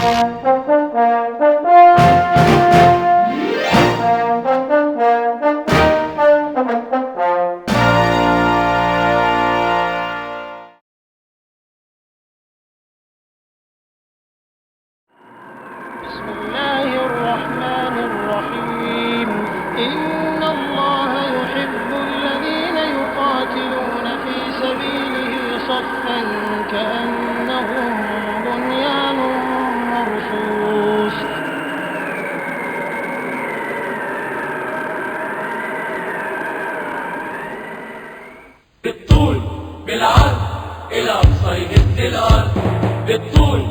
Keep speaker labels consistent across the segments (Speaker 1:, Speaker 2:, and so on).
Speaker 1: Bismillahirrahmanirrahim. Innallaha yuhibbul ladzina yuqatiluna fi sabilihi saffan ka'annahum bunyanun marsus.
Speaker 2: بالطول بالعرض إلى أقصى يهد الأرض. بالطول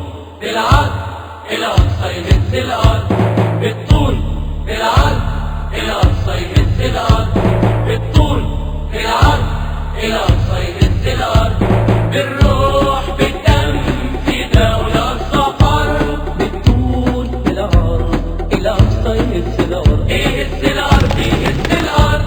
Speaker 2: بالعرض إلى أقصى يهد الأرض. بالطول بالعرض إلى أقصى يهد الأرض. بالطول بالعرض إلى أقصى يهد الأرض. بالروح بالدم في دولة السفر. بالطول بالعرض إلى أقصى يهد الأرض. يهد الأرض يهد الأرض.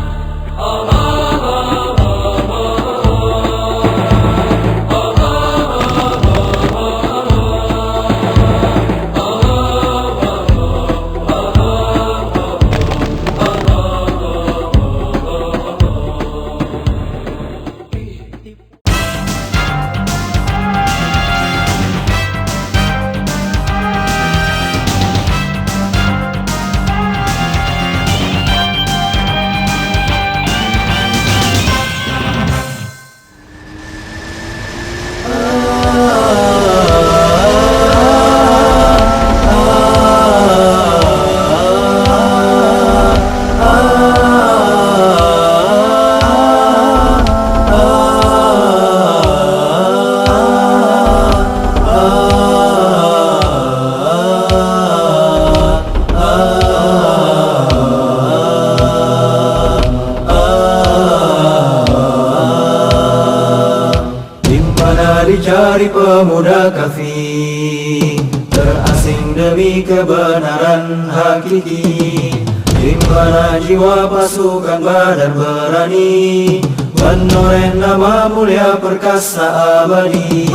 Speaker 3: Dicari pemuda kafir, terasing demi kebenaran hakiki. Di mana jiwa pasukan Badar berani, menoreh nama mulia perkasa abadi.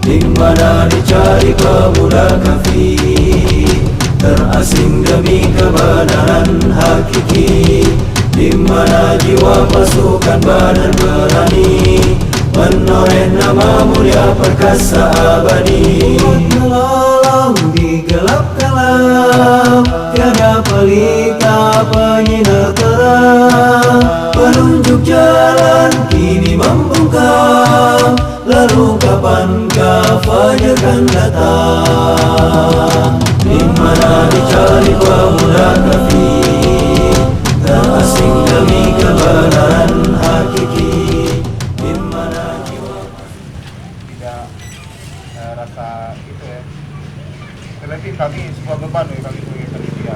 Speaker 3: Di mana dicari pemuda kafir, terasing demi kebenaran hakiki. Di mana jiwa pasukan Badar berani, menoreh nama mulia perkasa abadi. Menolong di gelap kelam, tiada pelita penyinar terang. Penunjuk jalan kini membungkam, lalu kapankah fajar kan datang? Di mana dicari pemuda kafir, terasing demi kebenaran hakiki.
Speaker 4: Rasa itu ya, terlebih kami sebuah beban bagi kami sebagai panitia.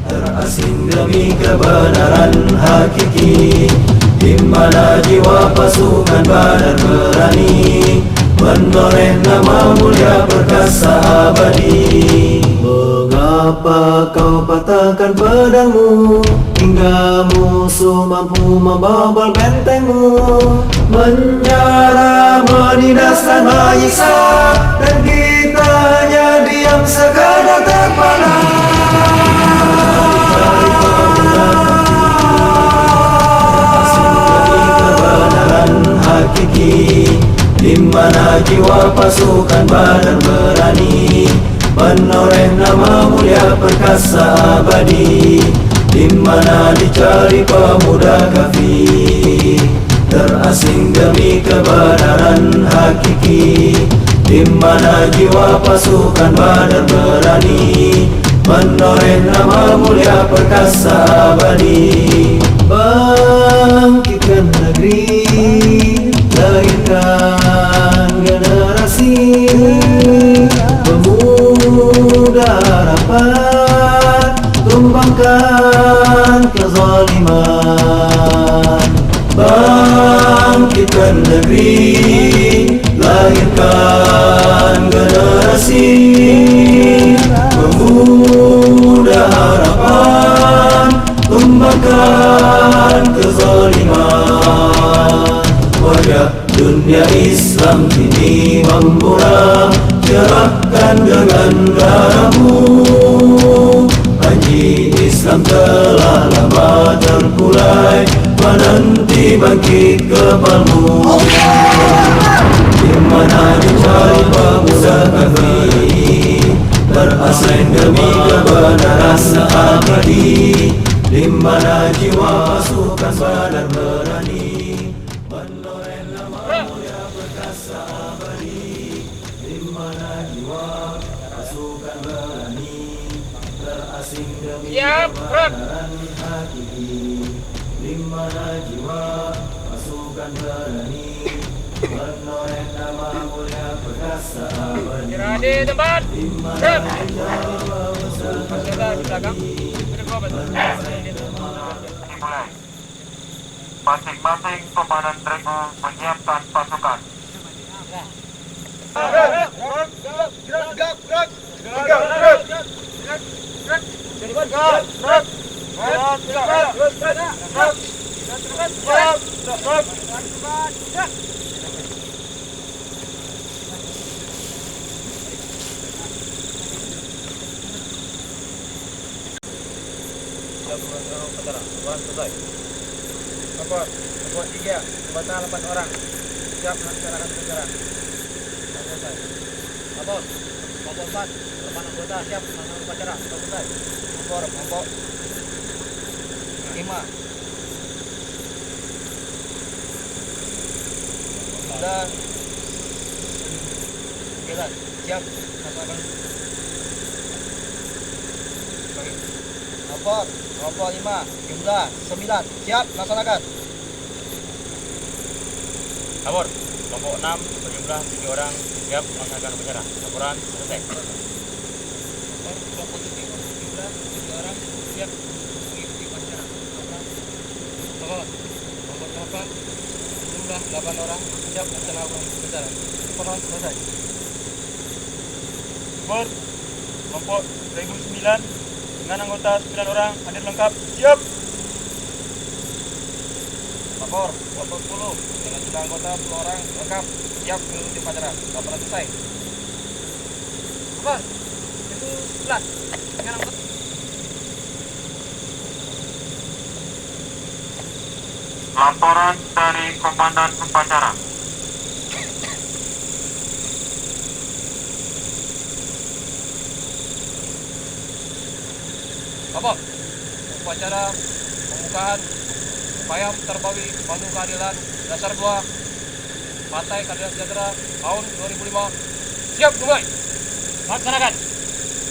Speaker 3: Terasing demi kebenaran hakiki. Di mana jiwa pasukan Badar berani, menoreh nama mulia perkasa abadi. Mengapa kau patahkan pedangmu, hingga musuh mampu membobol bentengmu? Menyerah, menindas dan menyiksa, dan kita hanya diam sekadar terpana. Kebenaran hakiki. Di mana jiwa pasukan Badar berani, menoreh nama mulia perkasa abadi. Di mana dicari pemuda kafir, terasing demi kebenaran hakiki. Di mana jiwa pasukan Badar berani, menoreh nama mulia perkasa abadi. Bangkitkan negeri, lahirkan generasi pemuda harapan, tumbangkan kezaliman. Bangkitkan negeri, lahirkan generasi pemuda harapan, tumbangkan kezaliman. Wajah Dunia Islam kini memurah, cerahkan dengan darahmu. Haji Islam telah lama terkulai, menanti bangkit kepalmu. Di mana dicari pemuda kami, berasing demi kebenaran abadi. Di mana jiwa pasukan Badar berani, menoreh nama mulia perkasa abadi. Di mana jiwa pasukan berani, terasing demi kebenaran hakiki. Di mana jiwa pasukan berani, menoreh nama mulia perkasa abadi.
Speaker 5: Di tempat.
Speaker 3: Di mana jiwa pasukan berani.
Speaker 4: Masing-masing komandan regu menyiapkan pasukan.
Speaker 5: Nomor 3, anggota 8 orang. Siap melaksanakan upacara. Selesai. Nomor 4, 8 anggota siap melaksanakan upacara. Selesai. Nomor 5. Sudah 9 siap melaksanakan. Nomor 5 jumlah 9 siap laksanakan.
Speaker 6: Nomor kelompok 6 berjumlah 7 orang siap melaksanakan upacara. Laporan selesai.
Speaker 5: Nomor kelompok 7 jumlah 7 orang siap mengikuti upacara. Nomor kelompok 8 jumlah 8 orang siap melaksanakan upacara. Laporan selesai.
Speaker 6: Nomor kelompok 1009 dengan anggota 9 orang hadir lengkap. Siap.
Speaker 5: Lapor kelompok 10 dengan jumlah anggota 10 orang lengkap siap mengikuti upacara. Laporan selesai. Lapor itu 11 dengan anggota.
Speaker 4: Laporan dari komandan upacara.
Speaker 5: Lapor upacara pembukaan Payam Terbawi Bantu Keadilan Dasar 2 Partai Keadilan Sejahtera tahun 2005 siap dimulai. Laksanakan.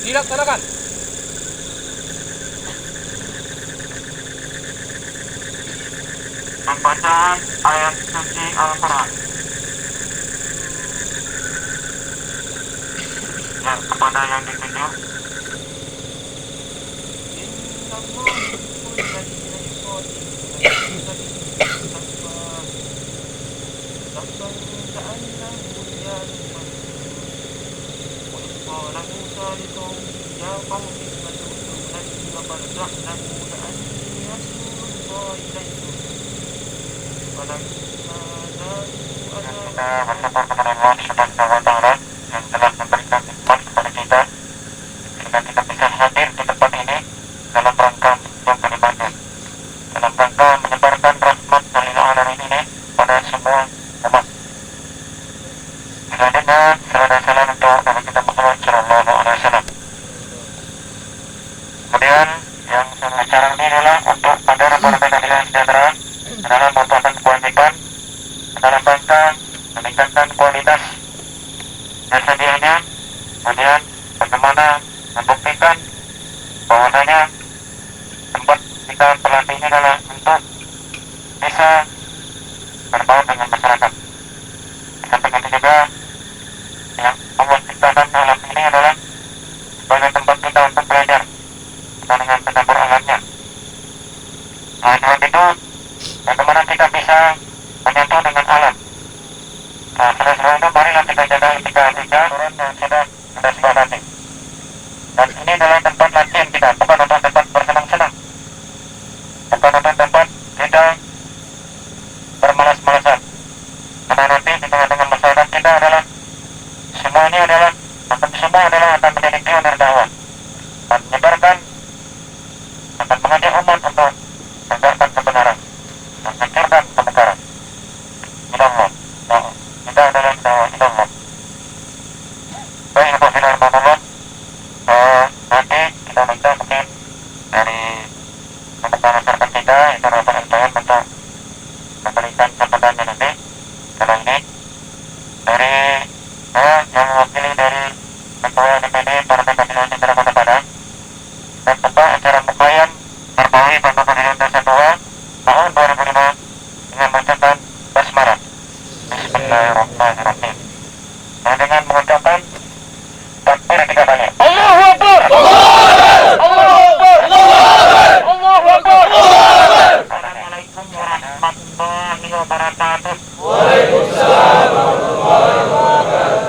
Speaker 5: Dilaksanakan.
Speaker 4: Pembacaan ayat suci Al-Quran. Ya, kepada yang ditunjuk. Kita bersyukur kepada Allah Subhanahu wa Ta'ala yang telah memberikan nikmat kepada kita sehingga kita bisa hadir di tempat ini dalam rangka yang beribadah, dalam rangka menyebarkan rahmat dari alamin ini pada semua umat. Selanjutnya, salam salam untuk Nabi kita Muhammad Sallallahu Alaihi Wasallam. Kemudian yang acara ini adalah untuk pada Partai Keadilan Sejahtera adalah merupakan kewajiban dalam rangka meningkatkan kualitas tersedianya, kemudian bagaimana membuktikan bahwasanya tempat kita berlatih ini adalah untuk bisa berbaur dengan masyarakat. Sampai itu juga yang Allah ciptakan alam ini adalah sebagai tempat kita untuk belajar dengan tadabbur alamnya. Nah, sebab itu bagaimana kita bisa menyatu dengan alam. Nah, setelah itu marilah kita jaga etika turun yang sudah kita sepakati. Dan ini adalah tempat latihan kita, bukan untuk tempat bersenang-senang, bukan untuk tempat kita bermalas-malasan, hadapi di tengah-tengah masyarakat kita adalah semua ini adalah akan menjadi pionir dakwah dan menyebarkan, akan mengajak umat untuk menegakkan kebenaran dan mencurkan kebenaran. Insyaallah. Nah, kita adalah dakwah insyaallah. Baik, Ibu Bismillahirrahmanirrahim. Nanti kita minta mungkin dari pemerintah masyarakat kita itu Bapak LPM untuk memberikan sambutannya nanti. Kalau ini dari saya yang mewakili dari Ketua DPD Partai Keadilan Sejahtera Kota Padang dan buka acara pembukaan Marbawi Bangga Keadilan Desa 2 tahun 2005 dengan bacaan basmalah. Bismillahirrahmanirrahim. Dan dengan mengucapkan takbir 3 kali. Allahu Akbar. Allahu Akbar. Allahu Akbar. Assalamualaikum warahmatullahi wabarakatuh.
Speaker 2: Waalaikumsalam warahmatullahi wabarakatuh.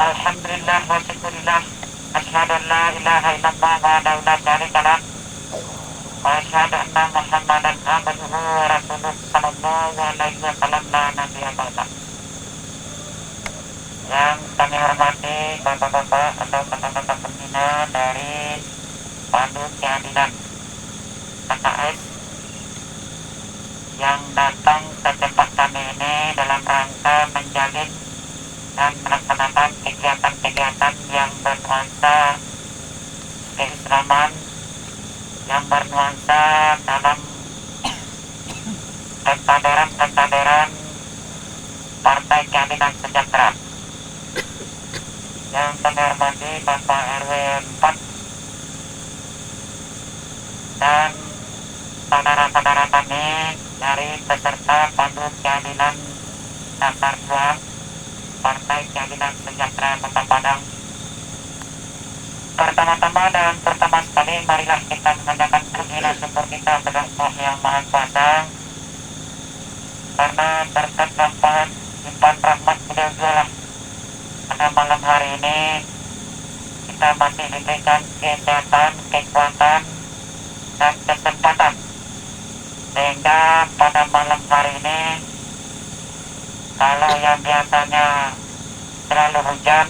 Speaker 4: Alhamdulillah wa syukurillah. Asyhadu an la ilaha illallah wahdahu la syarika lah. Wa asyhadu anna Muhammadan abduhu wa rasuluh sallallahu alaihi wasallam la nabiyya ba'dah. Yang kami hormati Bapak-bapak atau kakak-kakak pembina dari Pandu Keadilan KKS yang datang ke tempat kami ini dalam rangka menjalin dan melaksanakan kegiatan-kegiatan yang bernuansa keislaman, yang bernuansa dalam kentaderan Partai Keadilan Sejahtera. Yang kami hormati Bapak RW 4 dan saudara-saudara kami dari peserta Pandu Keadilan Dasar 2 Partai Keadilan Sejahtera Kota Padang. Pertama-tama dan pertama sekali marilah kita menanyakan puji dan syukur kita kepada Allah yang Maha Kuasa, karena berkat limpahan rahmat beliau jualah pada malam hari ini kita masih diberikan kesehatan, kekuatan dan kesempatan, sehingga pada malam hari ini kalau yang biasanya selalu hujan,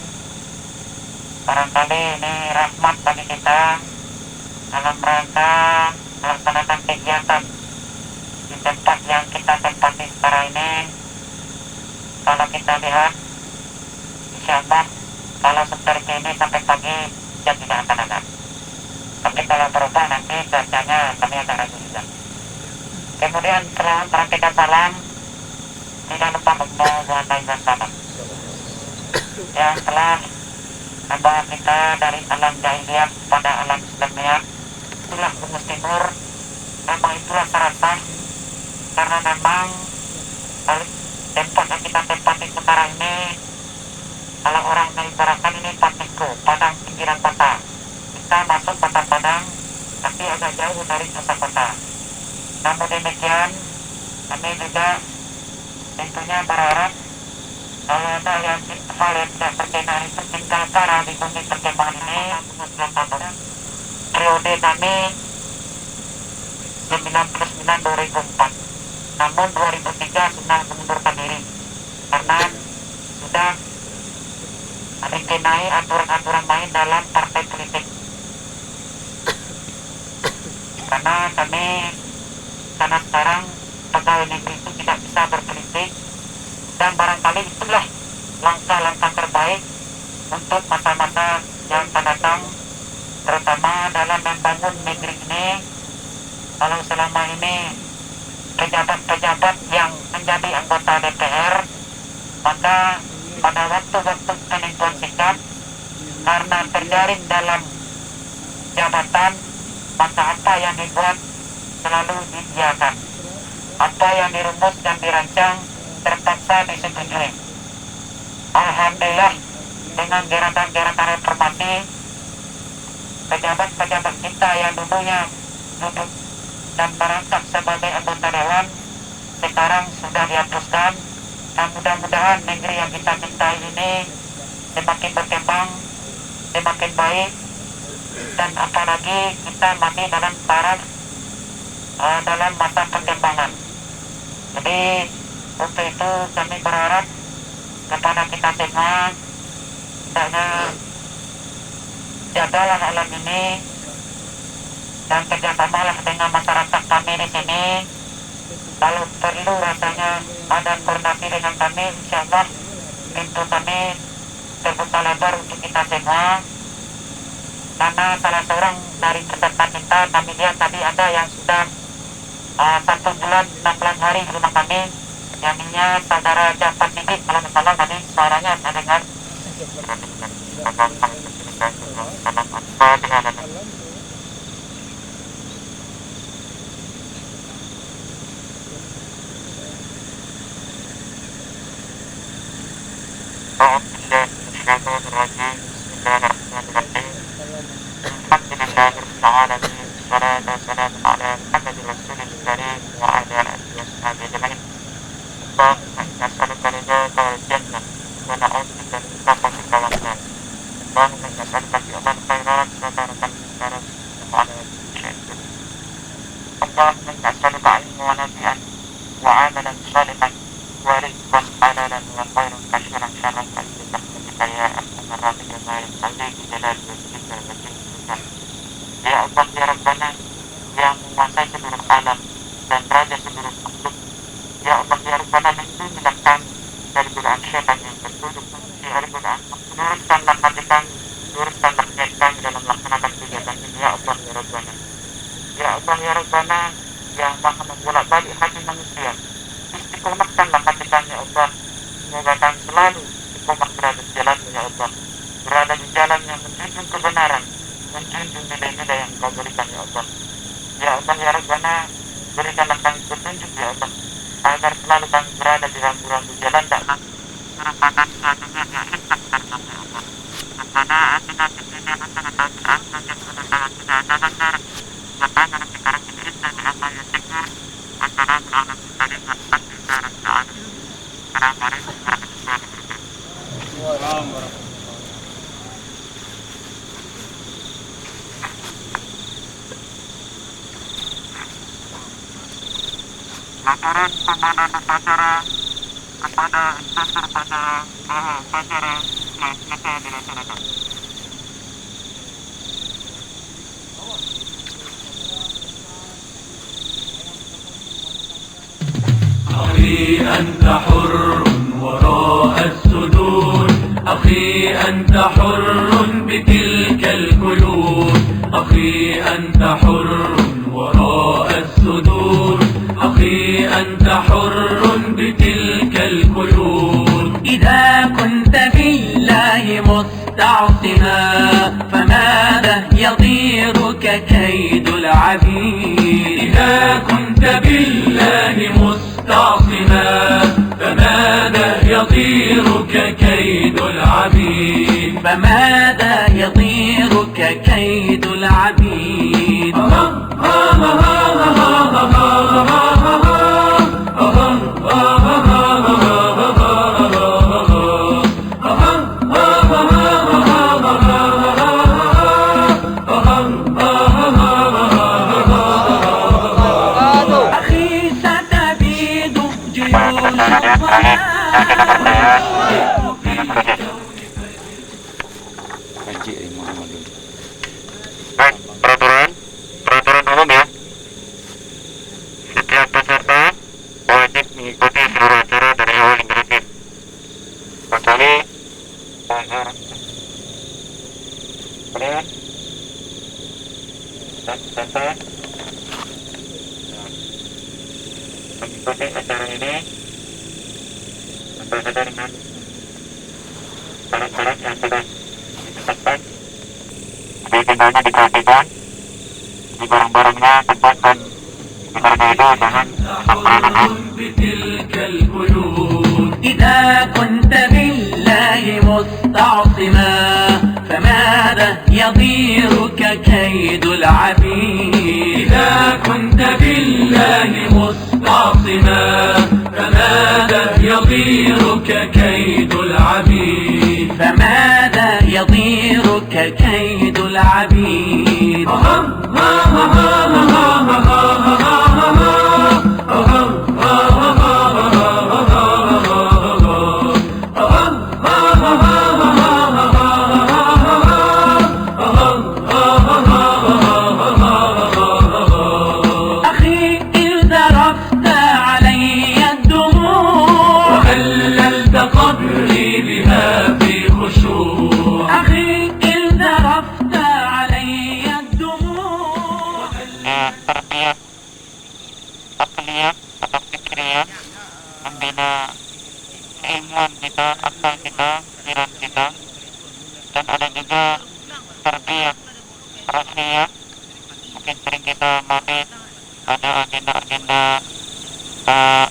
Speaker 4: barangkali ini rahmat bagi kita dalam rangka melaksanakan kegiatan di tempat yang kita tempati sekarang ini. Kalau kita lihat, insyaallah kalau seperti ini sampai pagi hujan tidak akan ada. Tapi kalau berubah nanti cuacanya kami akan ragu juga. Kemudian setelah merapikan salam, tidak lupa membawa wasallam yang telah membawa kita dari alam jahiliyah pada alam Islamiyah. Itulah Rumus Timur. Memang itulah syaratnya, karena memang tempat yang kita tempati sekarang ini, kalau orang mengibaratkan ini Patiku, Padang pinggiran kota. Kita masuk kota Padang, tapi agak jauh dari pusat kota. Namun demikian, kami juga tentunya berharap kalau ada hal yang tidak berkenan itu tinggal cara di bumi perkembangan ini. Periode kami 99-2004, namun 2003 sudah mengundurkan diri karena sudah mengenai aturan-aturan main dalam partai politik. Karena sekarang pegawai negeri itu tidak bisa berpolitik, dan barangkali itulah langkah-langkah terbaik untuk masa-masa yang akan datang, terutama dalam membangun negeri ini. Kalau selama ini pejabat-pejabat yang menjadi anggota DPR, maka pada waktu-waktu penentuan sikap, karena terjaring dalam jabatan, maka apa yang dibuat selalu dibiarkan, apa yang dirumus dan dirancang terpaksa disetujui. Alhamdulillah, dengan gerakan-gerakan reformasi, pejabat-pejabat kita yang dulunya duduk dan merangkap sebagai anggota dewan sekarang sudah dihapuskan, dan mudah-mudahan negeri yang kita cintai ini semakin berkembang, semakin baik, dan apalagi kita masih dalam taraf dalam masa perkembangan. Jadi Untuk itu kami berharap kepada kita semua, hendaknya jagalah alam ini dan kerjasamalah dengan masyarakat kami di sini. Kalau perlu rasanya ada koordinasi dengan kami, insya Allah pintu kami terbuka lebar untuk kita semua. Karena salah seorang dari peserta kita, kami lihat tadi ada yang sudah 1 bulan 16 hari di rumah kami. Yaminya saudara Jafar Sidik, kalau misalnya tadi suaranya saya dengar. Ya Allah ya Rabbana yang menguasai seluruh alam dan raja seluruh makhluk. Ya Allah ya Rabbana, lindungilah kami dari godaan syaitan yang tertutup. Ya Rabbana, luruskanlah hati kami, luruskanlah niat kami dalam melaksanakan kegiatan ini. Ya Allah ya Rabbana. Ya Allah ya Rabbana yang maha membolak-balik hati manusia, istiqomahkanlah hati kami ya Allah. Semoga kami selalu istiqomah berada di jalan ya Allah, berada di jalan yang menjunjung kebenaran, menjunjung nilai-nilai yang Kau berikan ya Allah. Ya Allah ya Rabbana, berikanlah kami petunjuk ya Allah, agar selalu kami berada di rambu-rambu jalan dan merupakan suatu yang indah karena ya Allah. Rabbana atina fid dunya hasanatan wa fil akhirati hasanatan wa qina adzabannar. Rabbana rabbika rabbil izzati amma yasifun wa salamun alal mursalin walhamdulillahi rabbil alamin. Assalamualaikum warahmatullahi wabarakatuh. Laporan pemandangan upacara kepada inspektur upacara bahwa upacara telah selesai dilaksanakan.
Speaker 3: أخي أنت حر وراء السدود، أخي أنت حر بتلك القيود، أخي أنت حر وراء السدود، أخي أنت حر بتلك القيود. إذا كنت بالله مستعصما فماذا يضيرك كيد العبيد؟ إذا كنت بالله مستعصما فماذا يضيرك كيد العبيد؟ فماذا يضيرك كيد العبيد؟
Speaker 4: Baik, peraturan umum ya. Setiap peserta wajib mengikuti seluruh acara dari awal hingga akhir, kecuali uzur. Kemudian peserta mengikuti acara ini berbeda dengan syarat-syarat yang sudah ditetapkan. Jadi tinggalnya diperhatikan, di barang-barangnya tempatkan sekitarnya itu jangan sembarangan.
Speaker 3: إذا كنت بالله مستعصما فماذا يضيرك كيد العبيد؟ إذا كنت بالله مستعصما فماذا يضيرك كيد العبيد؟ فماذا يضيرك كيد العبيد؟
Speaker 4: ada keilmuan kita, akal kita, pikiran kita, dan ada juga tarbiyah rohiyah. Mungkin sering kita mabit, ada agenda-agenda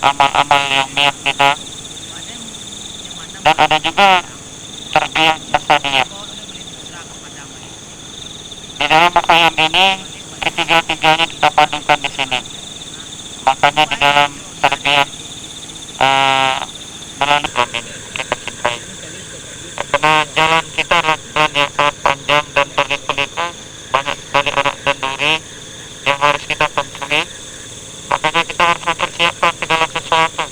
Speaker 4: amal-amal yang niat kita, dan ada juga tarbiyah jasadiyah. Di dalam mukayam ini ketiga-tiganya kita padukan di sini. Makanya di dalam tarbiyah melalui amin kita cintai. Karena jalan kita adalah jalan yang sangat panjang dan berliku-liku, banyak sekali orang duri yang harus kita tempuhi. Makanya kita harus mempersiapkan segala sesuatu.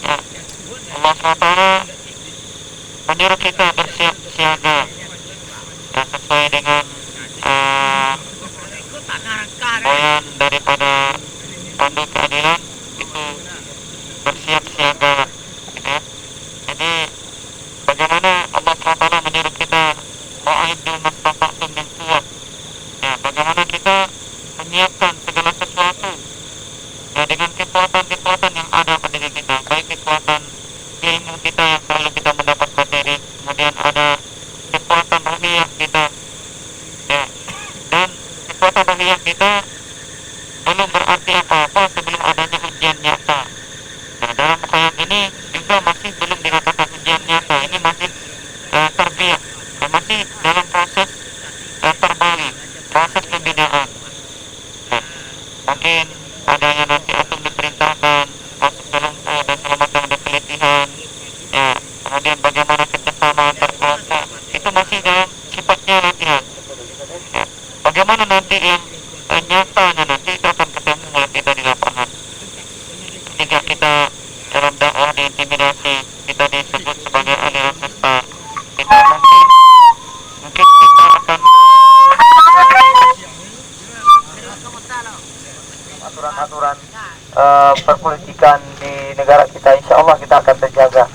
Speaker 4: Ya, Allah SWT menyuruh kita bersiap siaga, ya, sesuai dengan poin daripada pandu keadilan itu bersiap siaga, gitu ya. Jadi bagaimana Allah SWT menyuruh kita wa'iddu mastata'tum min quwwah, ya, bagaimana kita menyiapkan segala sesuatu, ya, dengan kekuatan-kekuatan yang ada pada diri kita, baik kekuatan ilmu kita yang selalu kita mendapat materi, kemudian ada kekuatan ruhiyah kita, ya, dan kekuatan ruhiyah kita belum berarti apa-apa sebelum adanya ujian nyata. Nah, dalam mukayam ini juga masih belum dikatakan ujian nyata, ini masih tarbiyah, masih dalam proses terbalik, proses pembinaan. Nah, mungkin adanya nanti akan diperintahkan masuk ke lumpur dan segala macam ada pelitihan, ya, kemudian bagaimana kerjasama antar kelompok, itu masih dalam sifatnya latihan, ya. Bagaimana nanti yang nyatanya nanti itu akan ketemu oleh kita di lapangan. Ketika kita dalam dakwah diintimidasi, kita disebut sebagai aliran sesat, kita mungkin kita akan aturan-aturan perpolitikan di negara kita, insya Allah kita akan terjaga.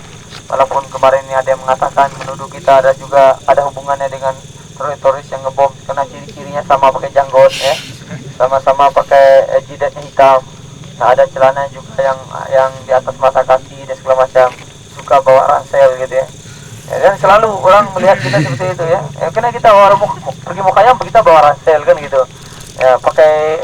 Speaker 4: Walaupun kemarin ini ada yang mengatakan menuduh kita ada juga ada hubungannya dengan teroris yang ngebom, karena ciri-cirinya sama pakai janggut, ya, sama-sama pakai jidatnya hitam. Nah, ada celana juga yang di atas mata kaki dan segala macam, suka bawa ransel gitu ya. Ya, dan selalu orang melihat kita seperti itu ya. Karena kita pergi mukayam kita bawa ransel kan gitu. Ya, pakai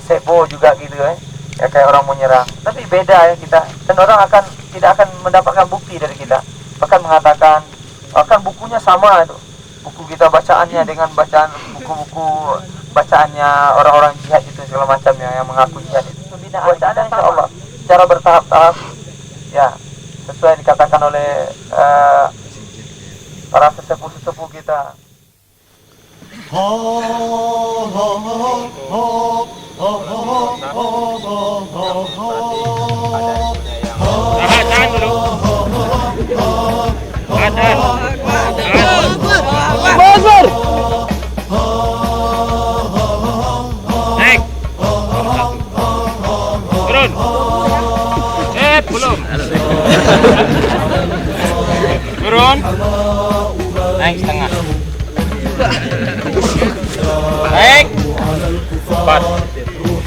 Speaker 4: sebo juga gitu ya. Ya, kayak orang mau nyerang. Tapi beda ya kita. Dan orang tidak akan mendapatkan bukti dari kita. Bahkan mengatakan bahkan bukunya sama itu. Buku kita bacaannya dengan bacaan buku-buku bacaannya orang-orang jihad itu segala macamnya yang mengaku jihad itu. Bacaannya insya Allah secara bertahap-tahap, ya, sesuai dikatakan oleh para sesepuh-sesepuh kita.
Speaker 5: Tahan dulu. Tahan. Naik. Turun. Belum. Turun. Naik setengah. Naik. 4.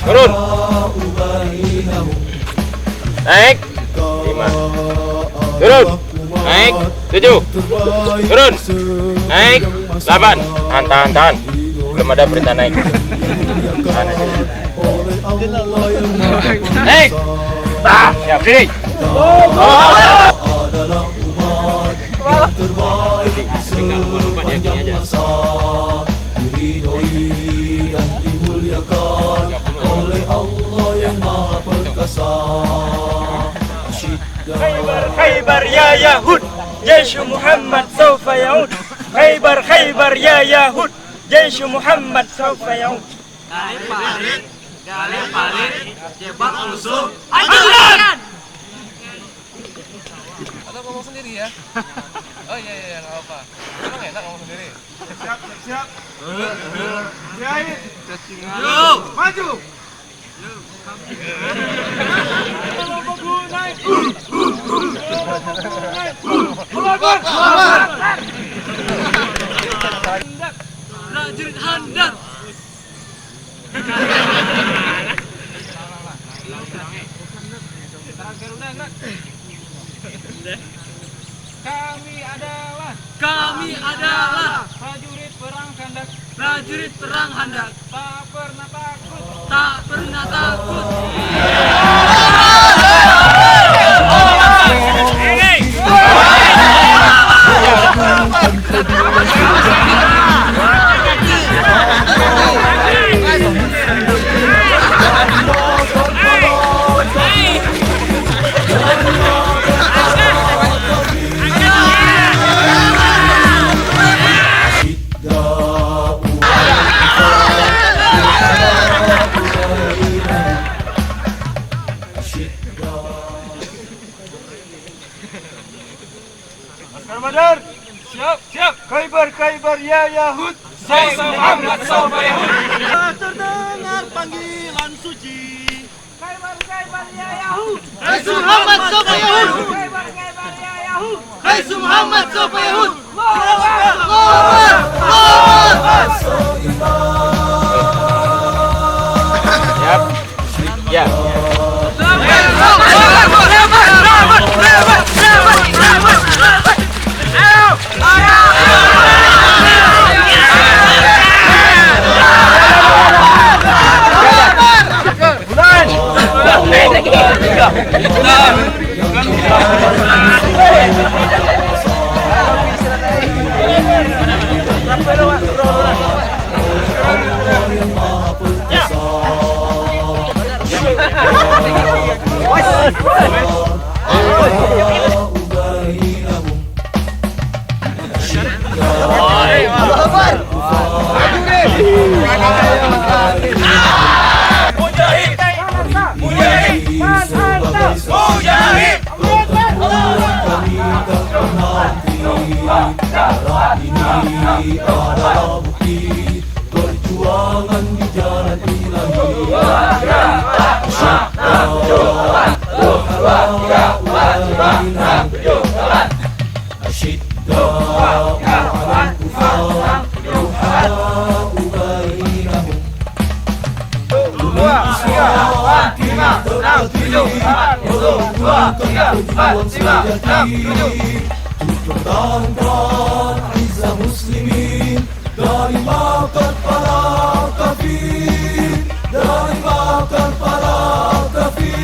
Speaker 5: Turun. Naik. 5. Turun. Naik. 7. Turun. Naik. 8. Tahan. Belum ada perintah naik. Naik. Siap, diri. Tinggal lupa dia gini aja.
Speaker 6: Khaybar ya Yahud, Jaish Muhammad sawfa yaud. Khaybar ya Yahud, Jaish Muhammad sawfa yaud.
Speaker 2: Gali parit, jebat musuh. Hancurkan!
Speaker 5: Atau ngomong sendiri ya? Oh iya, nggak apa-apa. Emang enak ngomong sendiri.
Speaker 6: Siap.
Speaker 2: Yuk!
Speaker 6: Maju.
Speaker 2: Prajurit handal.
Speaker 5: Kami adalah
Speaker 6: prajurit perang Kandak,
Speaker 5: prajurit perang Handak,
Speaker 6: tak pernah takut.
Speaker 5: tak pernah takut.
Speaker 6: Askar Badar, siap, siap. Khaybar, Khaybar, ya Yahud. Saya Muhammad Sofa Yahud.
Speaker 5: Terdengar panggilan suci.
Speaker 6: Khaybar, Khaybar, ya Yahud.
Speaker 5: Rasul Muhammad Sofa Yahud.
Speaker 6: Khaybar, Khaybar, ya Yahud.
Speaker 5: Rasul Muhammad Sofa Yahud.
Speaker 3: Ini adalah bukti perjuangan di jalan pertahankan izah muslimin dari makan para kafir, dari makan para kafir.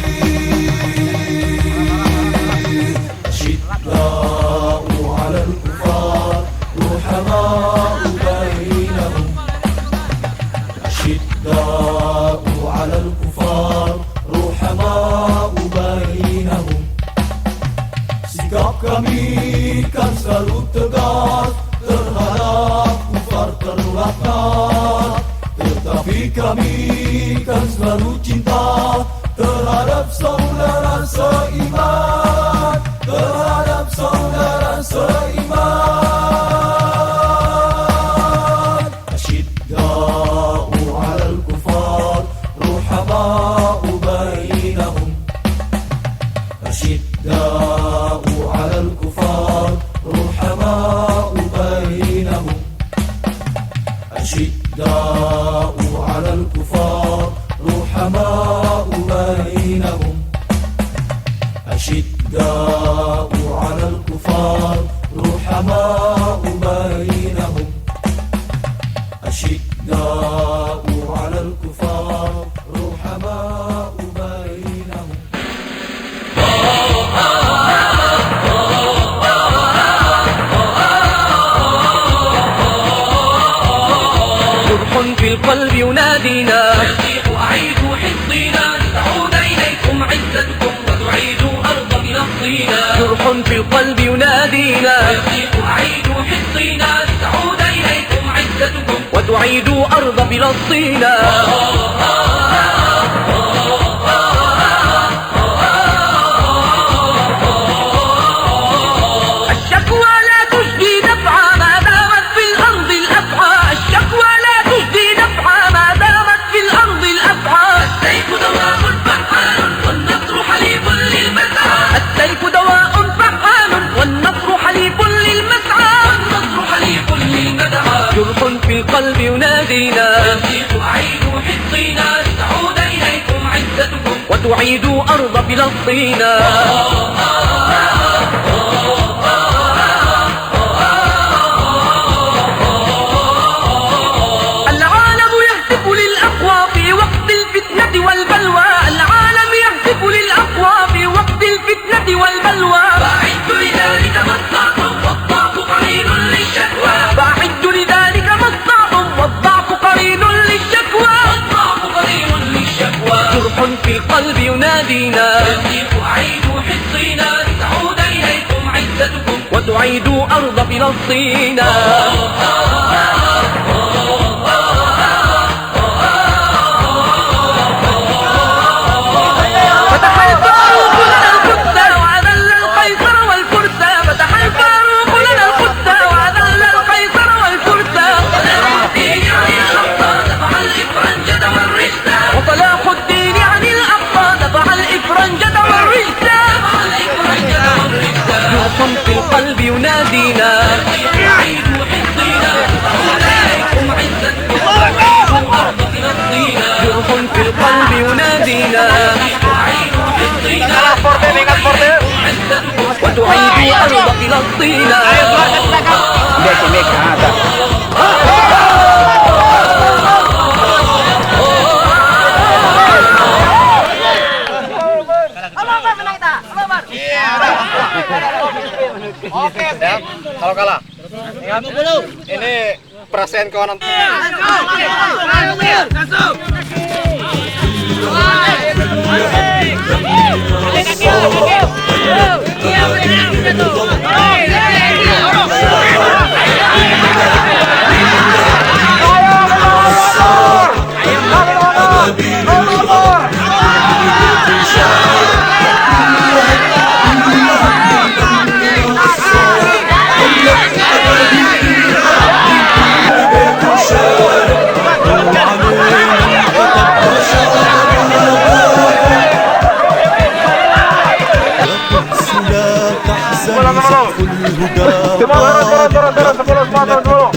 Speaker 3: Ashidda'u 'alal kufar ruhama'u bainahum. Ashidda'u 'alal kufar ruhama'u bainahum. Sikap kami kan selalu tegas terhadap kufar terlaknat, tetapi kami kan selalu cinta terhadap saudara seiman, terhadap saudara seiman. Ashidda'u 'alal kufar ruhama'u bainahum. Ashidda'u 'alal kufar ruhama'u bainahum. Ashidda'u 'alal kufar ruhama'u bainahum. Ashidda'u 'alal kufar ruhama'u bainahum. Ashidda'u 'alal kufar ruhama'u bainahum.
Speaker 7: في القلب ينادينا يصيح أعيدوا حصينا تعود إليكم عزتكم وتعيدوا أرض بنصرنا. جرح في القلب ينادينا يصيح أعيدوا حصينا تعود إليكم عزتكم وتعيدوا أرض بنصرنا. الشكوى لا تجدي نفعا ما دامت في الأرض الأفعى. الشكوى لا تجدي نفعا ما دامت في الأرض الأفعى. السيف دواء فعال والنصر حليف للمسعى. السيف دواء فعال والنصر حليف للمسعى. والنصر حليف للمدعى. جرح في القلب ينادينا يصيح أعيدوا حصينا تعود إليكم عزتكم وتعيدوا أرض فلسطينا. وتعيدوا أرض فلسطين. فتح الفاروق لنا القدس وأذل القيصر والفرس. فتح الفاروق لنا القدس وأذل القيصر والفرس. وصلاح الدين عن الأقصى دفع الإفرنجة والرجس. جرح في القلب ينادينا جرح في القلب ينادينا وتعيد أرض فلسطين.
Speaker 5: Oke, kalau kalah. Ingat, ini perasaan kawanan.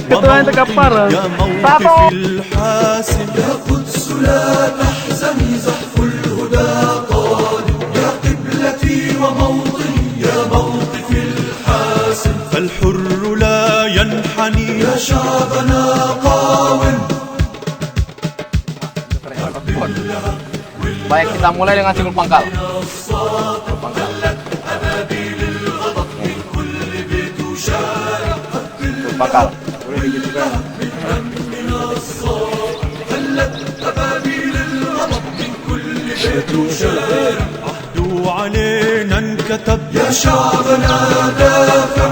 Speaker 6: Ketua yang tegap parah.
Speaker 3: Satu. يا قدس لا تحزني زحف الهدى قادم يا قبلتي وموطني يا موقف الحاسم فالحر لا ينحني يا شعبنا قاوم.
Speaker 5: Baik, kita mulai dengan singgul pangkal. Pangkal.
Speaker 3: عهدوا علينا انكتب يا شعبنا دافع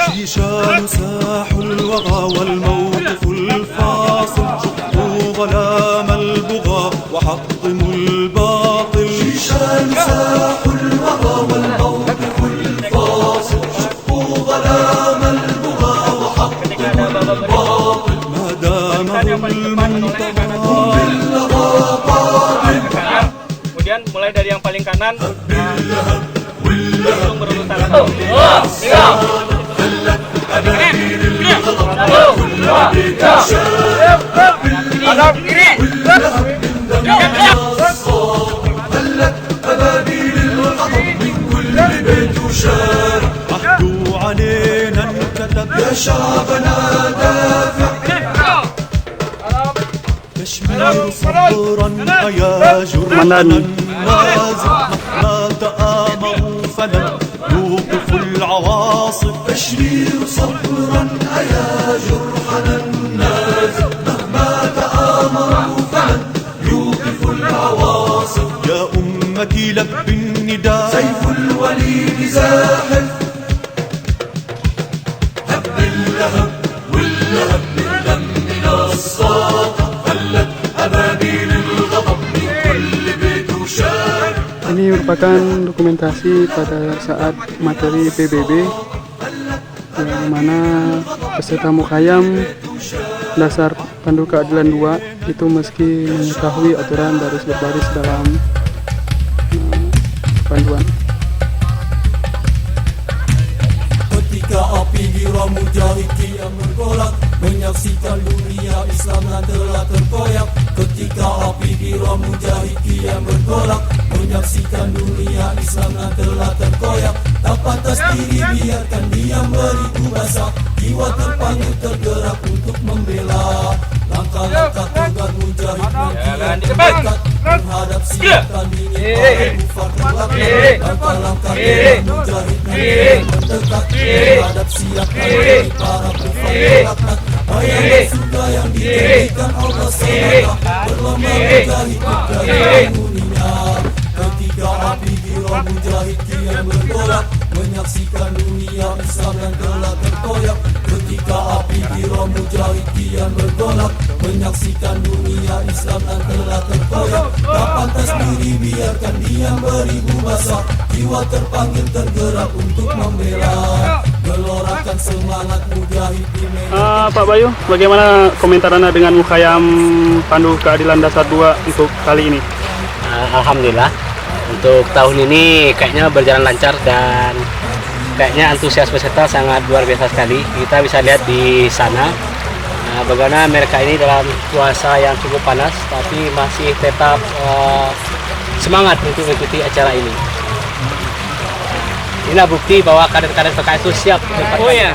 Speaker 3: شيشان ساح الوغى والموقف الفاصل شقوا ظلام البغى وحطموا الباطل شيشان ساح الوغى والموقف الفاصل شقوا ظلام البغى وحطموا الباطل ما دام المنتظر.
Speaker 6: Kemudian mulai dari yang paling kanan.
Speaker 3: عهدوا علينا انكتب يا شعبنا دافع تشمير صبرا يا جرحنا النازل مهما تآمروا فلن يوقف العواصف تشمير صبرا يا جرحنا النازل مهما تآمروا فلن يوقف العواصف يا أمتي لب النداء سيف الوليد زاحف هب اللهب واللهب بالدم نصاط هلت أبابيل الغضب من كل بيت وشارع.
Speaker 8: Ini merupakan dokumentasi pada saat materi PBB yang mana peserta Mukhayam dasar Pandu Keadilan 2 itu meski mengetahui aturan baris berbaris dalam panduan.
Speaker 3: Ketika api gira mujahid kian bergolak menyaksikan dunia Islam yang telah terkoyak. Ketika api gira mujahid kian bergolak menyaksikan dunia Islam yang telah terkoyak. Tak pantas diri biarkan dia beriku basah. Jiwa terpanggil tergerak untuk membela. Langkah-langkah tegar mujahid mendekat menghadap siapkan dingin para kufar terlaknat. Langkah-langkah tegar mujahid mendekat menghadap siapkan para kufar terlaknat. Bayangkan surga yang dijadikan Allah semata. Berlomba mujahid berjaya menghuninya. Ketika api gira mujahid kian bergolak menyaksikan dunia Islam yang telah terkoyak. Ketika api biro mujahid kian bergolak, menyaksikan dunia Islam yang telah terkoyak. Tak pantas diri biarkan dia beribu basah, jiwa terpanggil tergerak untuk membela, gelorakan semangat mujahid di Medan.
Speaker 8: Pak Bayu, bagaimana komentar Anda dengan Mukhayam Pandu Keadilan Dasar 2 untuk kali ini?
Speaker 9: Alhamdulillah, untuk tahun ini kayaknya berjalan lancar dan kayaknya antusias peserta sangat luar biasa sekali. Kita bisa lihat di sana bagaimana mereka ini dalam puasa yang cukup panas tapi masih tetap semangat untuk mengikuti acara ini. Inilah bukti bahwa kader-kader PKS itu siap. Oh ya.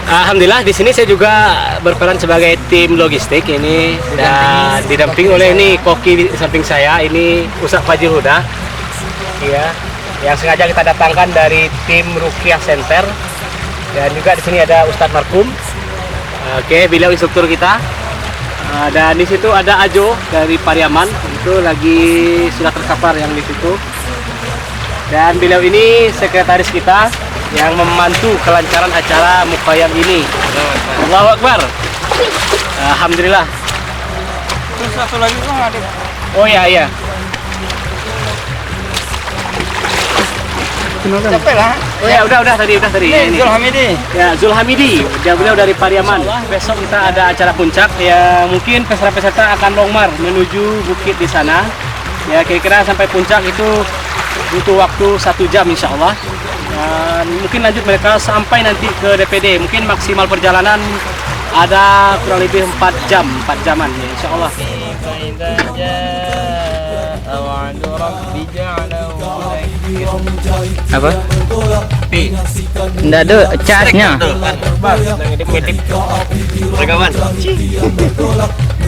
Speaker 9: Alhamdulillah di sini saya juga berperan sebagai tim logistik ini dan didampingi oleh ini koki di samping saya, ini Ustaz Fajir Huda. Iya, yang sengaja kita datangkan dari tim Ruqyah Center. Dan juga di sini ada Ustadz Markum. Oke, beliau instruktur kita. Dan di situ ada Ajo dari Pariaman, itu lagi sudah terkapar yang di situ. Dan beliau ini sekretaris kita yang membantu kelancaran acara Mukhayam ini. Allahu Akbar. Alhamdulillah.
Speaker 6: Terus satu lagi tuh ada.
Speaker 9: Oh iya.
Speaker 6: Capek lah.
Speaker 9: Oh ya udah tadi.
Speaker 6: Ini Zulhamidi.
Speaker 9: Ya, Zulhamidi. Beliau dari Pariaman. Besok kita ada acara puncak ya, mungkin peserta-peserta akan long march menuju bukit di sana. Ya, kira-kira sampai puncak itu butuh waktu 1 jam insya Allah. Dan mungkin lanjut mereka sampai nanti ke DPD. Mungkin maksimal perjalanan ada kurang lebih 4 jaman ya, insya Allah.
Speaker 5: Apa? Nggak ada charge-nya.
Speaker 9: Rekaman.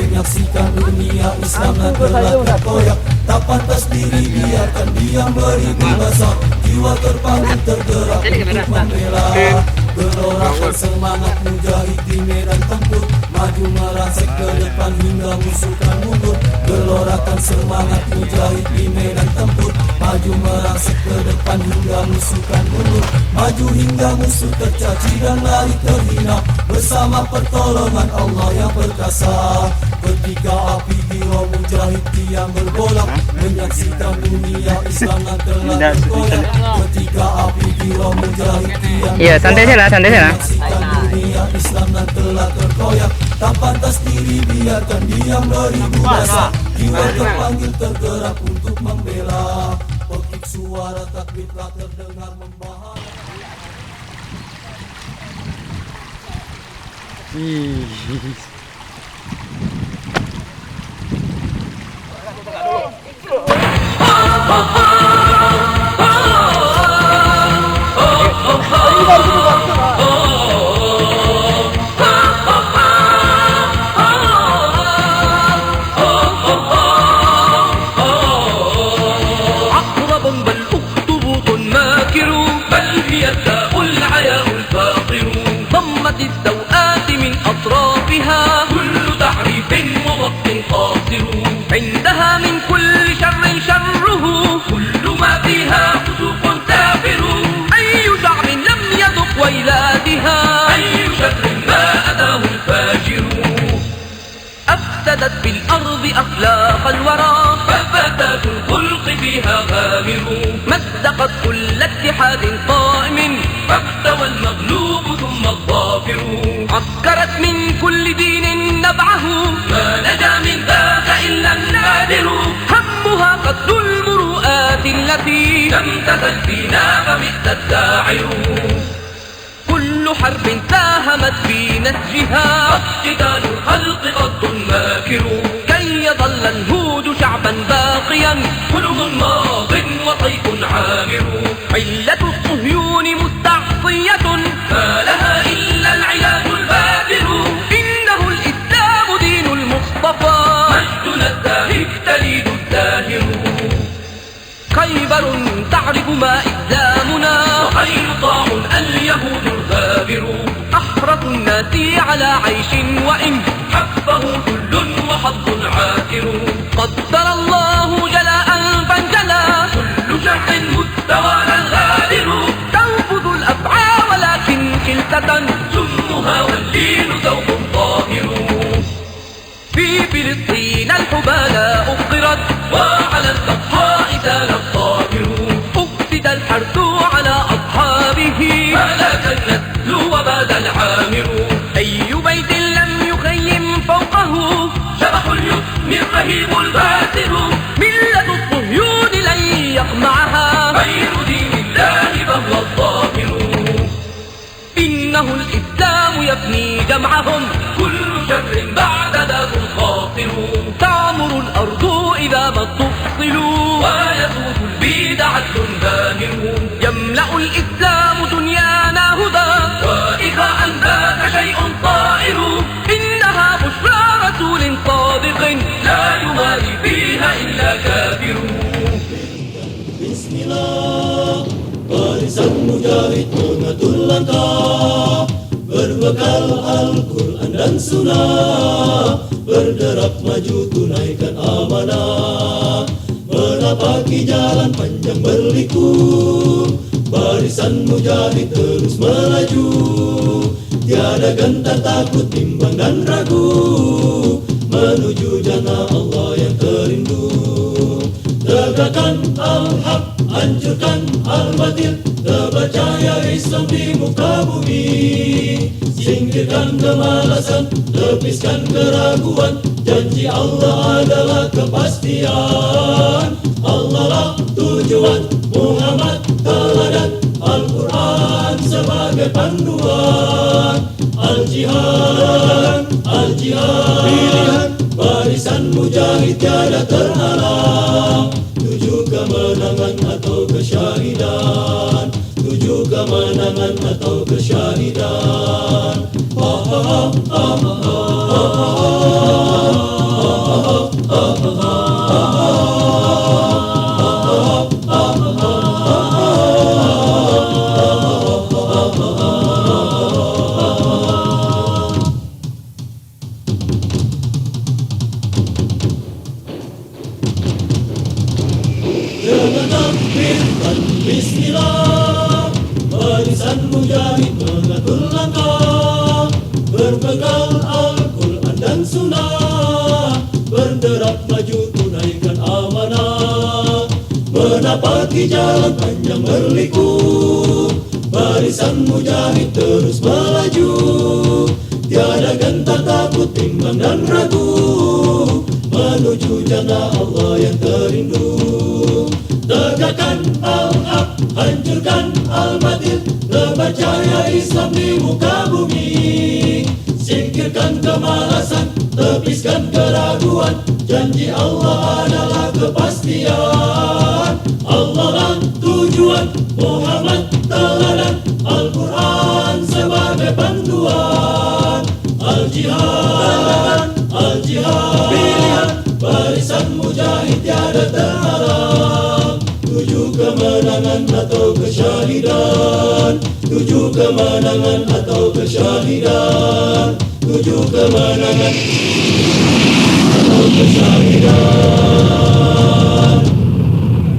Speaker 3: Menyaksikan dunia Islam yang telah terkoyak. Tak pantas diri biarkan dia beribu basah, jiwa terpanggil tergerak untuk membela, gelorakan semangat mujahid di medan tempur, maju merangsek ke depan hingga musuhkan mundur. Gelorakan semangat mujahid di medan tempur, maju merangsek ke depan hingga musuhkan mundur. Maju hingga musuh tercaci dan lari terhina, bersama pertolongan Allah yang perkasa. Ketika api biro mujahid kian bergolak, menyaksikan dunia Islam yang telah terkoyak. Ketika api biro mujahid kian
Speaker 5: Iya, santai saja.
Speaker 3: menyaksikan dunia Islam yang telah terkoyak. Tak pantas diri biarkan diam beribu basah, jiwa terpanggil tergerak untuk membela. Pekik suara takbir telah terdengar membahana.
Speaker 7: السوءات من أطرافها كل تحريف ووقت قاصر عندها من كل شر شره كل ما فيها فسوق كافر أي شعب لم يذق ويلاتها أي شر ما أذاه الفاجر أفسدت في الأرض أخلاق الورى ففتات الخلق فيها غامر مزقت كل اتحاد قائم فاستوى المغلوب ثم الظافر عسكرت من كل دين نبعه ما نجا من ذاك إلا النادر همها قتل المروءات التي لم تزل فينا فبئس الداعر كل حرب ساهمت في نسجها قتال الخلق قد ماكر كي يظل الهود شعبا باقيا كله ماض وطيف عامر علة الصهيون مستعصية ما لها إلا العلاج البادر إنه الإسلام دين المصطفى مجدنا الزاهر تليد الزاهر خيبر تعرف ما إسلامنا وخير طاع اليهود الغابر أحرص الناس على عيش وإن حفه كل وحظ عاكر قدر الله جلاء فانجلى كل شر مستوى الغادر
Speaker 3: Barisan mujahid mengatur langkah, berbekal Al-Quran dan Sunnah, berderap maju tunaikan amanah, menapaki jalan panjang berliku. Barisan mujahid terus melaju, tiada gentar takut bimbang dan ragu, menuju jannah Allah yang terindu. Tegakkan al-haq, hancurkan al-batil, terpercaya Islam di muka bumi. Singkirkan kemalasan, lepiskan keraguan, janji Allah adalah kepastian. Allah lah tujuan, Muhammad teladan, Al-Quran sebagai panduan. Al-Jihad, Al-Jihad, pilihan barisan mujahid tiada terhalang. Tuju kemenangan atau kesyahidan, tuju kemenangan atau kesyahidan. Dengan takbir dan bismillah, barisan mujahid mengatur langkah, berbekal Al-Quran dan Sunnah, berderap maju tunaikan amanah, menapaki jalan panjang berliku. Barisan mujahid terus melaju, tiada gentar takut bimbang dan ragu, menuju jannah Allah yang terindu. Tegakkan al-haq, hancurkan al-batil, terpercaya Islam di muka bumi. Singkirkan kemalasan, tepiskan keraguan, janji Allah adalah kepastian. Allah lah tujuan, Muhammad teladan, Al-Quran sebagai panduan. Al-Jihad, Al-Jihad, pilihan barisan mujahid tiada terhalang. Tuju kemenangan atau kesyahidan, tuju kemenangan atau kesyahidan, tuju kemenangan atau kesyahidan.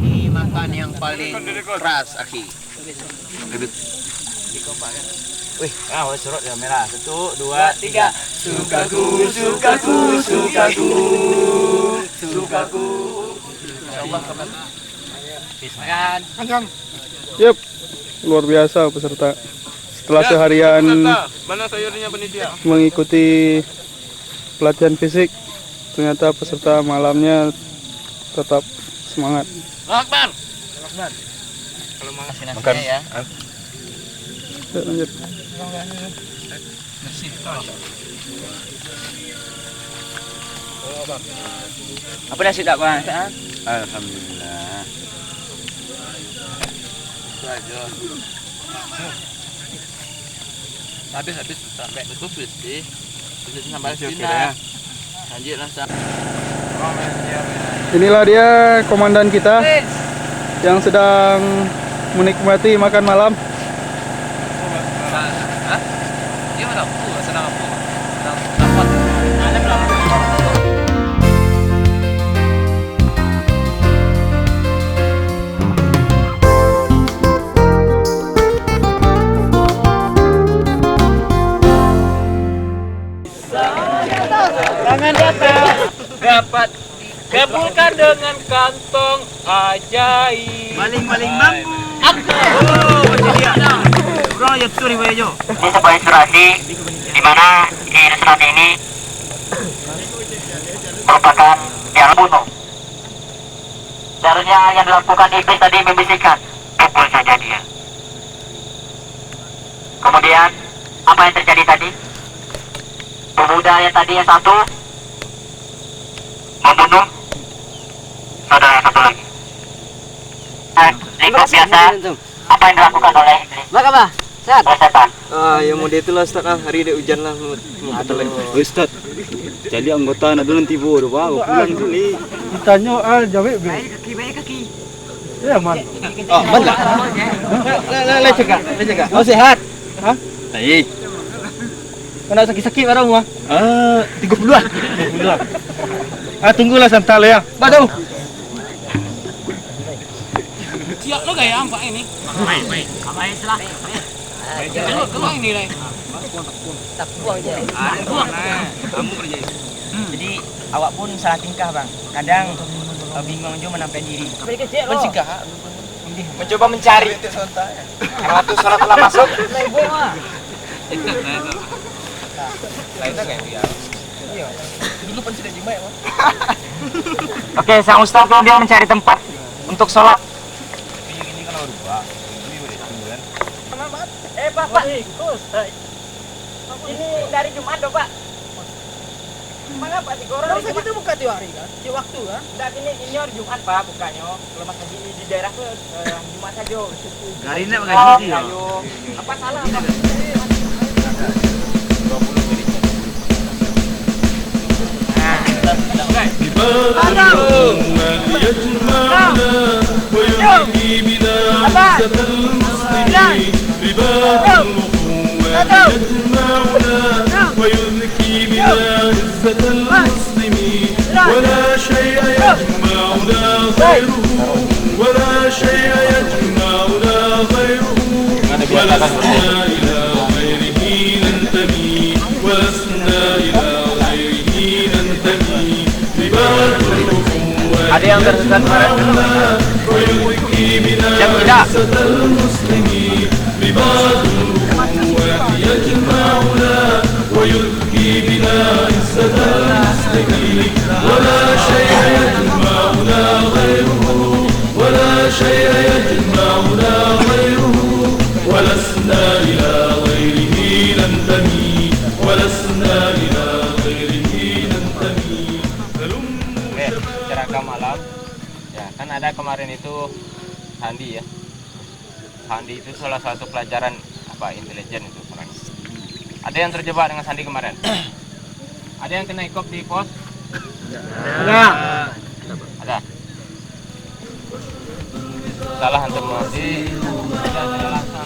Speaker 5: Ini makan yang paling keras, akhi.
Speaker 6: Wih, serot yang merah. 1, 2, 3. Sukaku, sukaku, sukaku, sukaku.
Speaker 5: Insyaallah kapan? Makan.
Speaker 8: Yep, luar biasa peserta. Setelah seharian
Speaker 6: Mana sayurnya penitia?
Speaker 8: mengikuti pelatihan fisik, ternyata peserta malamnya tetap semangat.
Speaker 5: Akbar.
Speaker 6: Kalau
Speaker 5: Makan ya.
Speaker 8: Yuk, lanjut.
Speaker 6: Apa nasi tak bang? Alhamdulillah.
Speaker 5: Habis sampai betul sih. Bisa sampai
Speaker 6: Oke,
Speaker 5: sini.
Speaker 6: ya.
Speaker 5: Lanjut lah.
Speaker 8: Inilah dia komandan kita yang sedang menikmati makan malam.
Speaker 5: Dia mana? Senang apa? Senang dapat. Ada berapa?
Speaker 6: Tangan dapat, dapat kabulkan dengan kantong ajaib.
Speaker 2: Maling-maling bambu.
Speaker 6: Oh, macam dia. Orang yang tu riwayat jo.
Speaker 4: Ini sebuah ilustrasi di mana di ilustrasi ini merupakan yang bunuh. Seharusnya yang dilakukan iblis tadi membisikkan, pukul saja dia. Kemudian apa yang terjadi tadi? Pemuda yang tadi yang satu membunuh saudara yang satu lagi. Lingkup biasa. Apa yang dilakukan oleh iblis?
Speaker 5: Makabah. Sehat.
Speaker 4: Oleh setan.
Speaker 6: Yang mau dia tu lah Ustaz hari dia hujan lah. Ustaz. Jadi anggota nak dulu nanti bodoh bang. Pulang dulu ni.
Speaker 8: Ditanya jawab
Speaker 5: Baik kaki. Ya, man.
Speaker 6: Oh, benar. Lecek. Oh, sehat. Hah? Baik. Kena sakit-sakit barang mah. 30-an.
Speaker 5: Tunggulah santai ya.
Speaker 6: Badu.
Speaker 2: Siap lo gaya apa ini? Baik. Apain selah? Keluar ini lah.
Speaker 6: Tak buang je.
Speaker 2: Kamu kerja.
Speaker 6: Jadi awak pun salah tingkah, Bang. Kadang bingung juga menampilkan diri. Mencegah. Mencoba mencari. Waktu sholat telah masuk. Oke, sang ustaz dia mencari tempat untuk sholat. Pak. Ini dari Jumat dong, Pak. Mengapa di Korea? Kalau itu buka tiap hari kan? Di waktu kan? Enggak, ini hari Jumat, Pak, bukanya. Kalau mas di daerah tuh Jumat saja.
Speaker 2: Hari ini pakai gini ya.
Speaker 6: Apa salah, Pak?
Speaker 3: ويذكي بنا عزة المسلمين ولا شيء يجمعنا غيره ولا شيء يجمعنا غيره ولسنا إلى غيره ننتمي ولسنا إلى غيره ننتمي لباس الأخوة ويذكي بنا عزة المسلمين لباس الأخوة يجمعنا ويذكي بنا عزة المسلمين ولا شيء يجمعنا غيره ولا شيء يجمعنا غيره ولسنا إلى غيره ننتمي ولسنا إلى غيره ننتمي
Speaker 6: Ceraka malam. Ya, kan ada kemarin itu Sandi ya. Sandi itu salah satu pelajaran intelijen itu kemarin. Ada yang terjebak dengan Sandi kemarin? Ada yang kena ikop di pos? Ada. Salah antum masih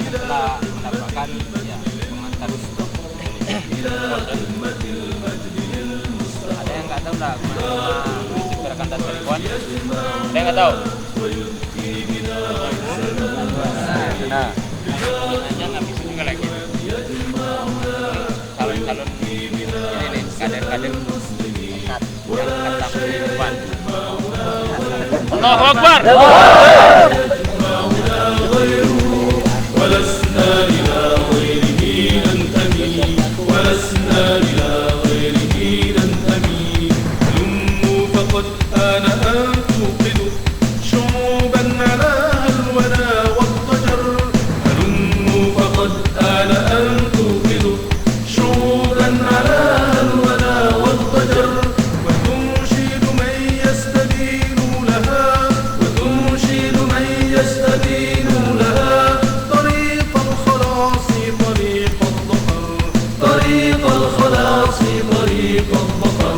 Speaker 6: setelah mendapatkan ya pengantar. Ada yang nggak tahu lah prinsip gerakan dan ribuan? Ada yang nggak tahu? Nah, aja nggak bisa juga lagi. Calon-calon ini nih, kader-kader yang kata ribuan. Allahu Akbar.
Speaker 3: ولسنا إلى غيره ننتمي ولسنا إلى غيره ننتمي هلموا فقد آن أن توقدوا شعوبا على الونا والضجر هلموا فقد آن أن توقدوا شعوبا على الونا والضجر وتنشد من يستدين لها وتنشد من يستدين لها طريق الخلاص طريق الظفر طريق الخلاص طريق الظفر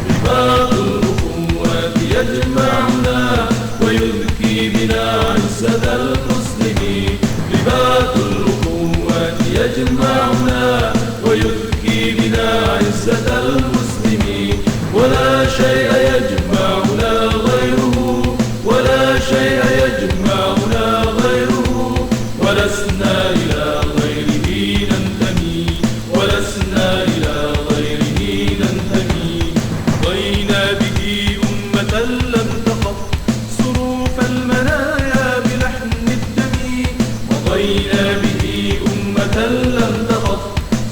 Speaker 3: رباط الأخوات يجمعنا ويذكي بنا عزة المسلمين رباط الأخوات يجمعنا ويذكي بنا عزة المسلمين ولا شيء يجمعنا غيره ولا شيء يجمعنا غيره ولسنا إلى غيره ننتمي ولسنا إلى غيره ننتمي ضينا به أمة لم تخف صروف المنايا بلحن الدم وضينا به أمة لم تخف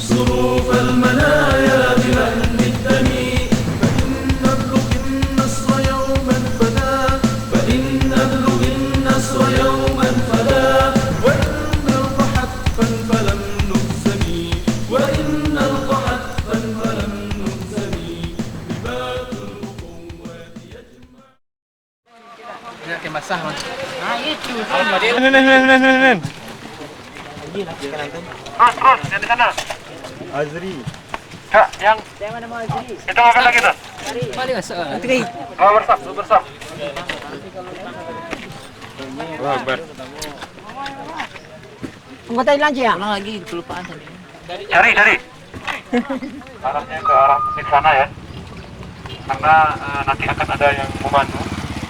Speaker 3: صروف المنايا بلحن الدم فإن نبلغ النصر يوما فلا فإن نبلغ النصر يوما فلا وإن نلقى حتفا فلم نهزم وإن نلقى حتفا فلم نهزم رباط الأخوات يجمع
Speaker 4: Terus, yang di sana.
Speaker 5: Azri.
Speaker 4: Kak, yang
Speaker 6: mana mau Azri?
Speaker 4: itu apa lagi tuh?
Speaker 6: Balik masuk. Nanti
Speaker 4: Oh, bersam.
Speaker 6: Akbar.
Speaker 2: Anggotain lagi ya? Ulang lagi, kelupaan tadi.
Speaker 4: Cari. Arahnya ke arah titik sana ya. Karena nanti akan ada yang membantu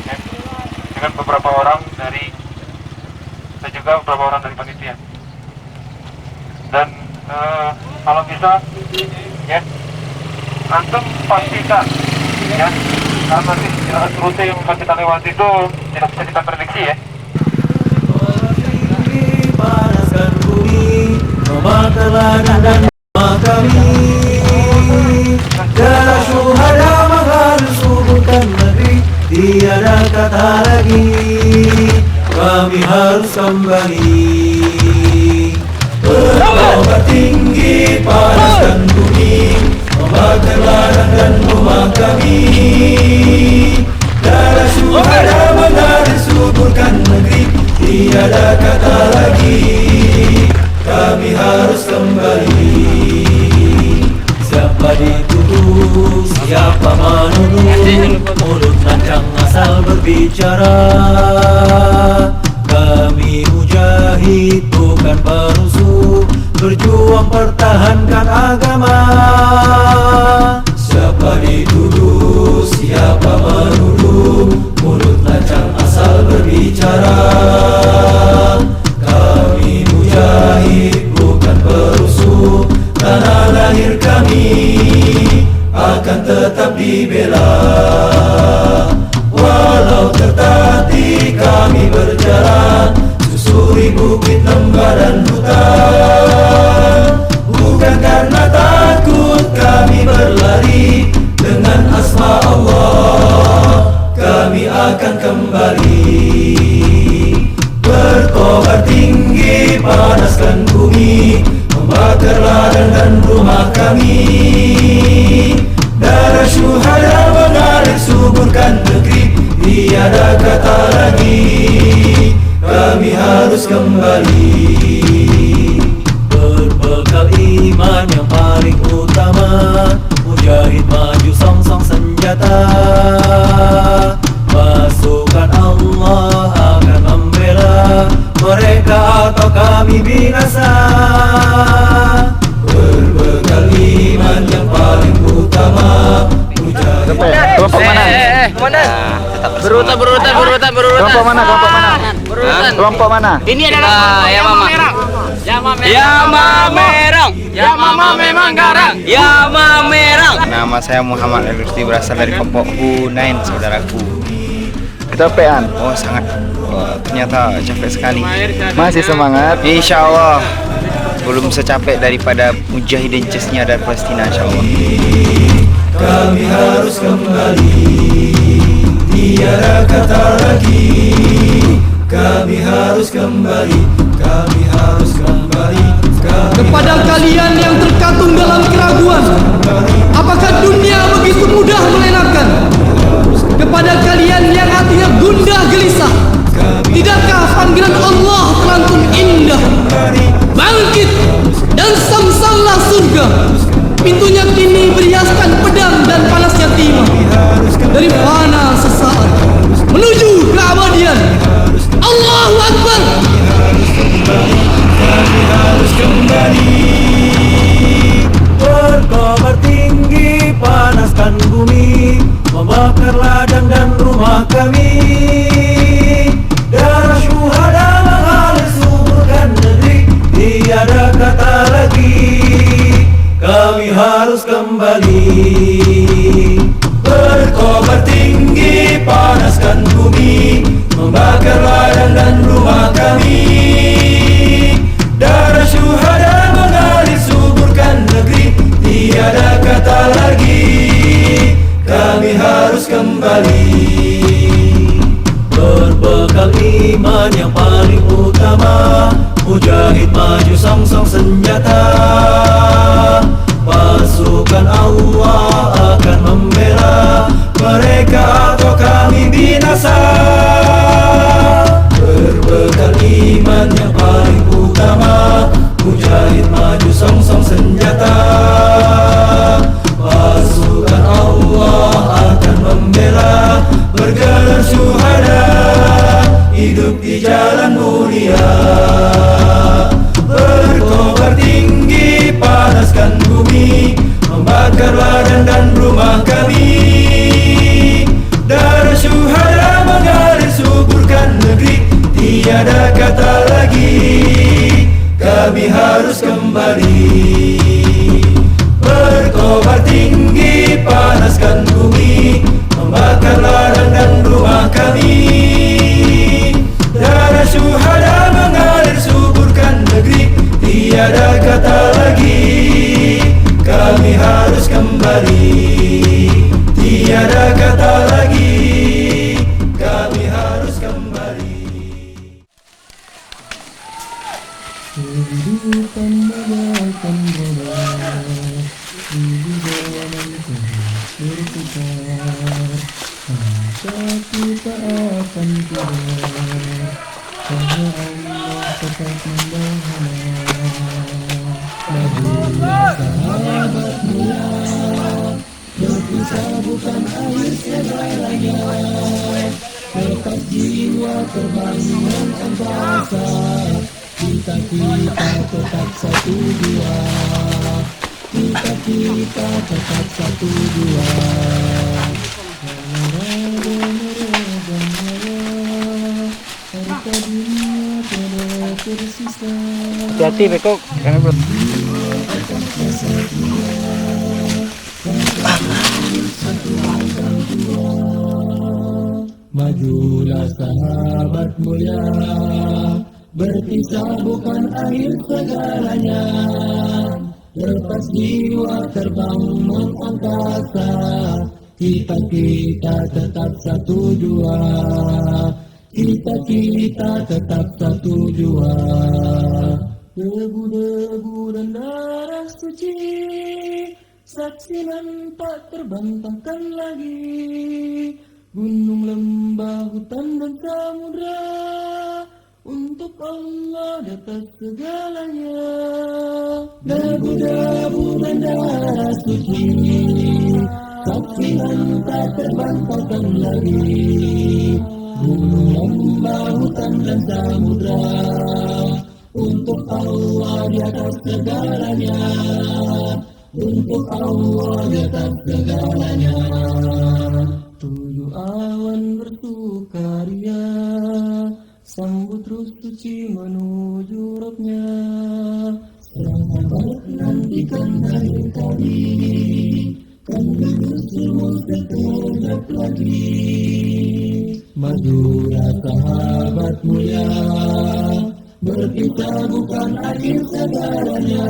Speaker 4: ya. Dengan beberapa orang dari dan juga beberapa orang dari panitia. Dan kalau bisa ya antum pastikan ya, karena nanti rute yang akan kita lewati itu tidak bisa kita prediksi ya.
Speaker 3: Panaskan bumi, membakarlah dan kami. Darah syuhada mengalir suburkan negeri, tiada kata lagi, kami harus kembali. Bertaubat tinggi, panaskan bumi, membakar ladang dan rumah kami. Darah syuhada mengalir suburkan negeri, tiada kata lagi, kami harus kembali. Siapa dituduh, siapa menuduh, mulut lancang asal berbicara. Kami mujahid bukan perusuh, berjuang pertahankan agama. Siapa dituduh, siapa menuduh, mulut lancang asal berbicara. Kami mujahid bukan perusuh, tanah lahir kami akan tetap dibela. Walau tertatih kami berjalan, susuri bukit, lembah dan hutan. Bukan karena takut kami berlari, dengan asma Allah kami akan kembali. Berkobar tinggi, panaskan bumi, membakar ladang dan rumah kami. Darah syuhada mengalir suburkan negeri, tiada kata lagi, kami harus kembali. Berbekal iman yang paling utama, mujahid maju song-song senjata. Pasukan Allah akan membela mereka atau kami binasa. Berbekal iman yang paling utama, mujahid.
Speaker 6: Kelompok mana?
Speaker 2: Berurutan.
Speaker 6: Kelompok mana?
Speaker 2: Berurutan.
Speaker 6: Kelompok mana?
Speaker 2: Ini adalah Yamama Merah. Yamama memang garang. Yamama Merah.
Speaker 10: Nama saya Muhammad El-Rusdi, berasal dari kelompok Hunain, saudaraku.
Speaker 6: Kecapean.
Speaker 10: Oh sangat, ternyata capek sekali.
Speaker 6: Masih semangat.
Speaker 10: Insya Allah belum secapek daripada mujahidin Chechnya dan Palestina, insya Allah.
Speaker 3: Kami harus kembali, tiada kata lagi. Kami harus kembali, kami harus kembali.
Speaker 11: Kepada kalian yang terkatung dalam keraguan, apakah dunia begitu mudah melenakan? Kepada kalian yang hatinya gundah gelisah, tidakkah panggilan Allah terlantun indah? Bangkit dan samsallah surga, pintunya kini berhiaskan pedang dan panasnya timah. Dari fana sesaat menuju keabadian. Allahu Akbar.
Speaker 3: Kami harus kembali. Berkobar tinggi, panaskan bumi, membakar ladang dan rumah kami. Darah syuhada mengalir suburkan negeri, tiada kata lagi, kami harus kembali. Berkobar tinggi, panaskan bumi, membakar ladang dan rumah kami. Darah syuhada mengalir suburkan negeri, tiada kata lagi, kami harus kembali. Berbekal iman yang paling utama, mujahid maju song-song senjata. Pasukan Allah akan membela mereka atau kami binasa. Berbekal iman yang paling utama, mujahid maju song-song senjata. Pasukan Allah akan membela bergelar syuhada, hidup di jalan kami harus kembali. Berkobar tinggi, panaskan bumi, membakar ladang dan rumah kami. Darah syuhada mengalir suburkan negeri, tiada kata lagi, kami harus kembali. Tiada kata lagi, kami harus kembali.
Speaker 11: Kehidupan bagaikan bola, ini zaman terus berputar. Masa kita akan keluar, karena Allah tetap membahana. Marilah sahabat mulia, berpisah bukan akhir segalanya. Tetap jiwa terbangun angkasa, kita tetap satu jua. Kita tetap satu jua.
Speaker 9: Hati-hati Beko, karena bro.
Speaker 11: Majulah sahabat mulia, berpisah bukan akhir segalanya. Lepas jiwa terbang mengangkasa, kita tetap satu jua. Kita tetap satu jua. Debu-debu dan darah suci, saksi nampak terbentangkan lagi. Gunung, lembah, hutan dan samudra, untuk Allah di atas segalanya. Debu-debu dan darah suci, saksi nampak terbentangkan lagi. Gunung, lembah, hutan dan samudra, untuk Allah di atas segalanya. Untuk Allah di atas segalanya. Tujuh awan bersukaria, sambut terus suci menuju robnya. Selamat nantikan hari kami, kan berseru sekejap lagi. Majulah sahabat mulia, berpisah bukan akhir segalanya.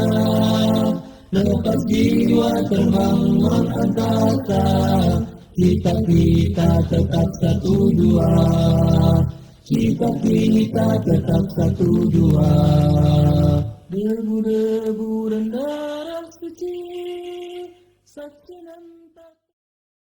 Speaker 11: Lepas jiwa terbang mengangkasa, kita tetap satu jua. Kita tetap satu jua. Debu-debu dan darah suci, saksi nampak